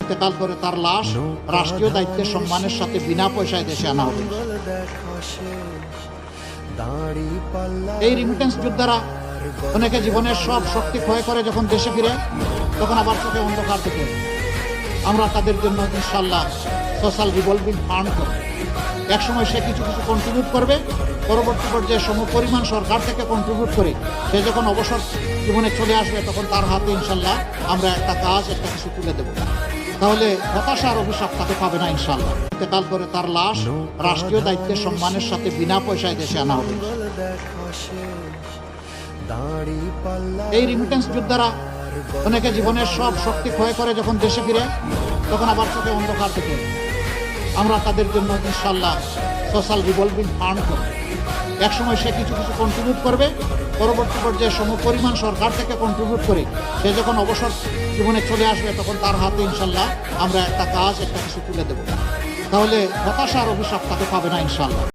ইন্তেকাল করে তার লাশ রাষ্ট্রীয় দায়িত্বের সম্মানের সাথে বিনা পয়সায় দেশে আনা হবে। এই রিমিটেন্স যোদ্ধারা অনেকে জীবনের সব শক্তি ক্ষয় করে যখন দেশে ফিরে, তখন আবার চোখে অন্ধকার থেকে আমরা তাদের জন্য ইনশাল্লাহ সোশ্যাল রিভলভিং ফান্ড করব। একসময় সে কিছু কিছু কন্ট্রিবিউট করবে, পরবর্তী পর্যায়ে সমপরিমাণ সরকার থেকে কন্ট্রিবিউট করে সে যখন অবসর জীবনে চলে আসবে, তখন তার হাতে ইনশাল্লাহ আমরা একটা কাজ, একটা কিছু তুলে দেব। তাহলে হতাশার অভিশাপ তাকে পাবে না ইনশাল্লাহ। ইন্তেকাল করে তার লাশ রাষ্ট্রীয় দায়িত্বের সম্মানের সাথে বিনা পয়সায় দেশে আনা হবে। এই রিমিটেন্স যোদ্ধারা অনেকে জীবনের সব শক্তি ক্ষয় করে যখন দেশে ফিরে, তখন আবার চোখে অন্ধকার থেকে আমরা তাদের জন্য ইনশাল্লাহ সোশ্যাল রিভলভিং ফান্ড করব। একসময় সে কিছু কিছু কন্ট্রিবিউট করবে, পরবর্তী পর্যায়ে সমপরিমাণ সরকার থেকে কন্ট্রিবিউট করে সে যখন অবসর জীবনে চলে আসবে, তখন তার হাতে ইনশাল্লাহ আমরা একটা কাজ, একটা কিছু তুলে দেব। তাহলে হতাশার অভিশাপ তাকে পাবে না ইনশাল্লাহ।